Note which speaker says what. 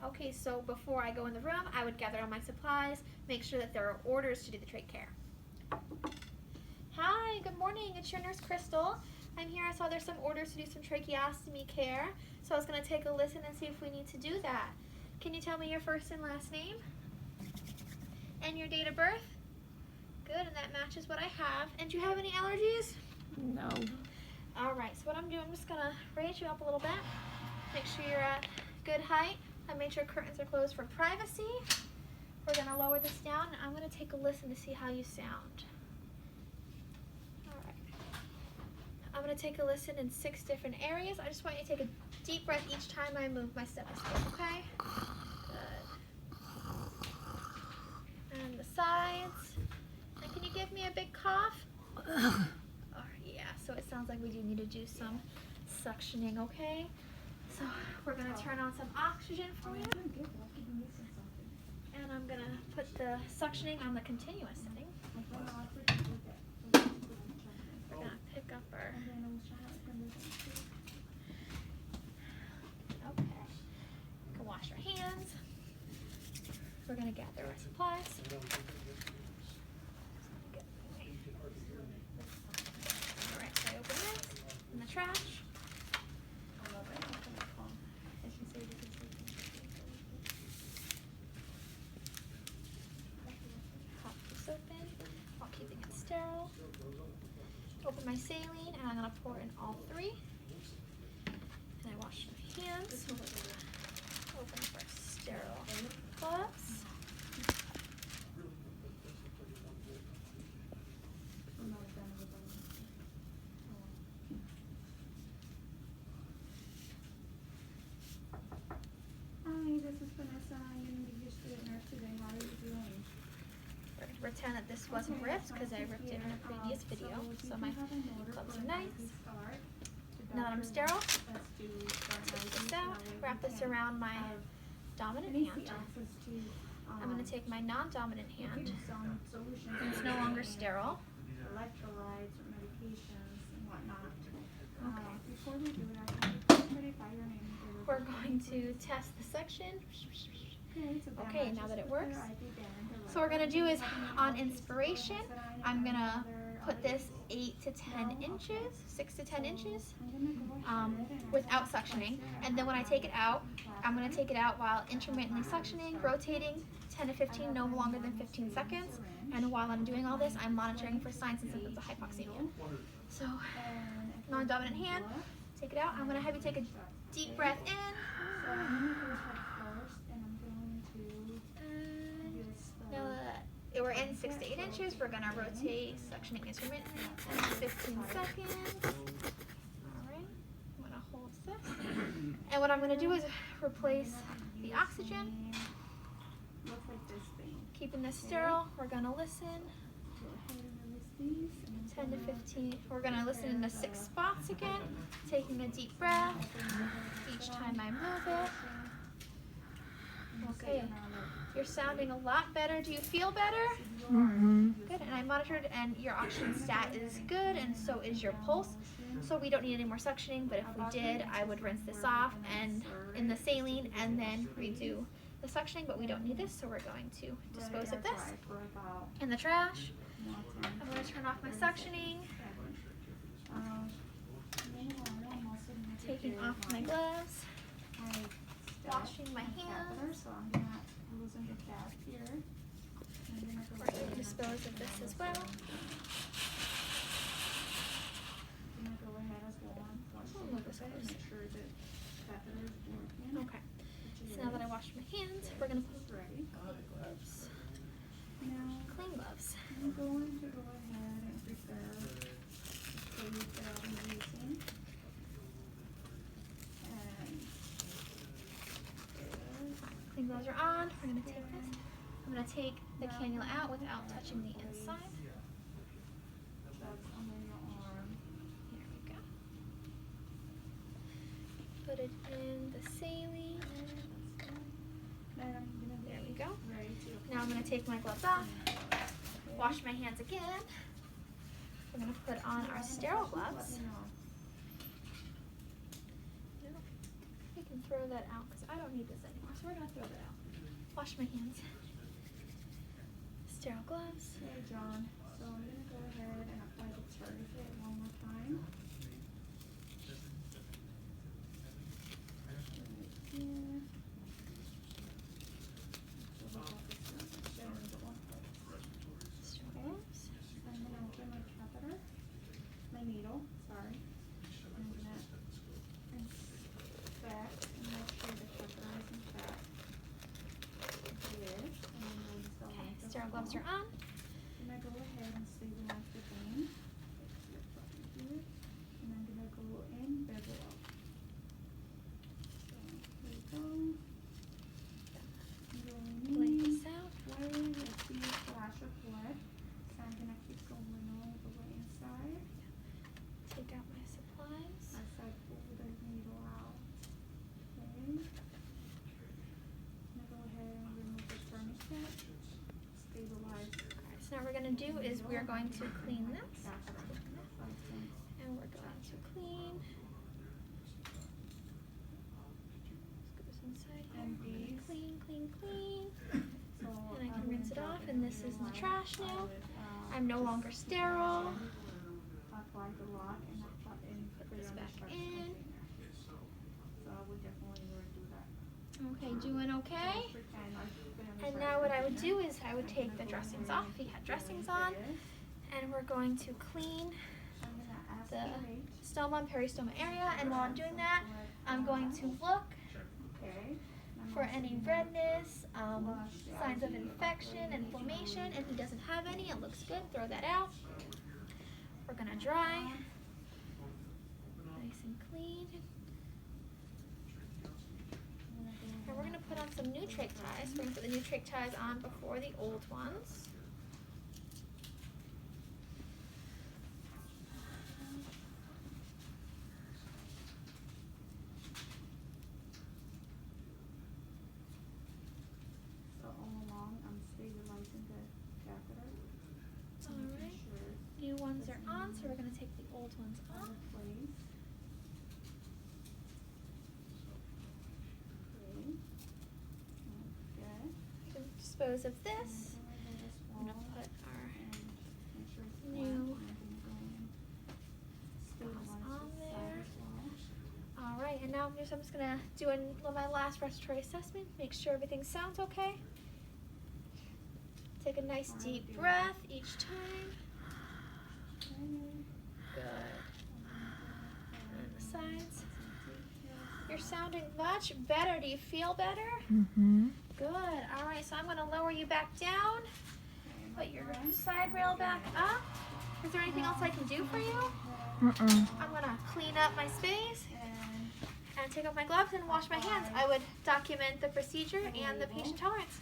Speaker 1: Okay, so before I go in the room, I would gather all my supplies, make sure that there are orders to do the trach care. Hi, good morning. It's your nurse, Crystal. I'm here. I saw there's some orders to do some tracheostomy care, so I was going to take a listen and see if we need to do that. Can you tell me your first and last name? And your date of birth? Good, and that matches what I have. And do you have any allergies?
Speaker 2: No.
Speaker 1: All right, so what I'm doing, I'm just going to raise you up a little bit. Make sure you're at good height. I made sure curtains are closed for privacy. We're going to lower this down, and I'm going to take a listen to see how you sound. All right. I'm going to take a listen in 6 different areas. I just want you to take a deep breath each time I move my stethoscope, okay? Good. And the sides. And can you give me a big cough? Yeah, so it sounds like we do need to do some suctioning, okay? So we're going to turn on some oxygen for you. And I'm going to put the suctioning on the continuous setting. We're going to pick up our... Okay. You can wash your hands. We're going to gather our supplies. Alright, so I open this in the trash. Pop this open while keeping it sterile. Open my saline and I'm going to pour in all 3. And I wash my hands. So we're going to open up our sterile gloves.
Speaker 3: This is Vanessa. I'm going to be your student nurse today. How are you doing?
Speaker 1: We're going to pretend that this wasn't ripped because I ripped it in a previous video. So my gloves are nice. Now that I'm sterile, take this out, wrap this around my dominant hand. I'm going to take my non-dominant hand. It's no longer sterile.
Speaker 3: Electrolytes or medications and whatnot.
Speaker 1: Okay.
Speaker 3: Before we do that, can you verify your name?
Speaker 1: We're going to test the suction. Okay, now that it works. So what we're going to do is, on inspiration, I'm going to put this 8 to 10 inches, 6 to 10 inches, without suctioning. And then when I take it out, I'm going to take it out while intermittently suctioning, rotating 10 to 15, no longer than 15 seconds. And while I'm doing all this, I'm monitoring for signs and symptoms of hypoxemia. So, non-dominant hand, take it out. I'm going to have you take a deep breath in. Now that we're in 6 to 8 inches, we're going to rotate, suctioning intermittently, 10 to 15 seconds. Alright, I'm going to hold this. And what I'm going to do is replace the oxygen. Keeping this sterile, we're going to listen. 10 to 15. We're going to listen in the 6 spots again, taking a deep breath each time I move it. Okay, you're sounding a lot better. Do you feel better?
Speaker 2: Mm-hmm.
Speaker 1: Good, and I monitored and your oxygen stat is good and so is your pulse. So we don't need any more suctioning, but if we did, I would rinse this off and in the saline and then redo the suctioning, but we don't need this, so we're going to dispose of this in the trash. I'm going to turn off my suctioning, taking off my gloves, washing my hands. We're going to dispose of this as well. Okay, so now that I washed my hands, we're going to put gloves. Clean gloves.
Speaker 3: I'm going to go ahead and prepare the food that I'll be using.
Speaker 1: Clean gloves are on. We're going to take this. I'm going to take the cannula out without touching the inside.
Speaker 3: That's under your arm.
Speaker 1: Here we go. Put it in the saline. There we go. Now I'm going to take my gloves off, wash my hands again. We're going to put on our sterile gloves. We can throw that out because I don't need this anymore. So we're gonna throw that out. Wash my hands. Sterile gloves.
Speaker 3: Okay, John. So I'm gonna go ahead and apply the tourniquet one more time. Right here.
Speaker 1: Sterile gloves.
Speaker 3: I'm gonna open my catheter, my needle, sorry. I'm gonna inspect and make sure the catheter is intact. It is. And then we'll install
Speaker 1: Okay,
Speaker 3: my
Speaker 1: sterile gloves are on.
Speaker 3: I'm gonna go ahead and stabilize the vein. Here. And I'm gonna go in, bevel up. So here we go.
Speaker 1: Blink this out.
Speaker 3: I see a flash of blood. So I'm gonna keep going all the way inside.
Speaker 1: Take out my supplies.
Speaker 3: As I pull the needle out. Okay. I'm gonna go ahead and remove the tourniquet. Stabilize.
Speaker 1: Alright, so now what we're gonna do is we're going to clean this. And we're going to clean. This goes inside here.
Speaker 3: And
Speaker 1: We're gonna
Speaker 3: these.
Speaker 1: clean.
Speaker 3: So
Speaker 1: And I can rinse it off, and this is in the trash now.
Speaker 3: I
Speaker 1: I'm no longer sterile.
Speaker 3: Apply the lock and
Speaker 1: Put this
Speaker 3: it on the
Speaker 1: back
Speaker 3: instruction
Speaker 1: in.
Speaker 3: container. So I would definitely redo that.
Speaker 1: Okay, doing okay?
Speaker 3: Yes, we can. I put it on the
Speaker 1: And now what I would
Speaker 3: instruction
Speaker 1: do is I would take the dressings off. We had dressings on. And we're going to clean
Speaker 3: I'm gonna
Speaker 1: the
Speaker 3: aspirate.
Speaker 1: stoma and peristoma area. And while I'm doing that, I'm going to look
Speaker 3: Okay.
Speaker 1: for any redness, signs of infection, inflammation, and he doesn't have any. It looks good. Throw that out. We're gonna dry, nice and clean, and we're gonna put on some new trach ties. We're gonna put the new trach ties on before the old ones.
Speaker 3: So all along, I'm stabilizing the catheter.
Speaker 1: All right.
Speaker 3: Sure.
Speaker 1: New ones are on, so we're gonna take the old ones
Speaker 3: Out
Speaker 1: off.
Speaker 3: of place. Okay. Okay.
Speaker 1: We can dispose of this. I'm gonna put our new on there. All right, and now I'm just gonna do my last respiratory assessment. Make sure everything sounds okay. Take a nice deep breath each time. Good. And the sides. You're sounding much better. Do you feel better?
Speaker 2: Mm-hmm.
Speaker 1: Good. All right, so I'm gonna lower you back down. Put your side rail back up. Is there anything else I can do for you? I'm gonna clean up my space and take off my gloves and wash my hands. I would document the procedure and the patient tolerance.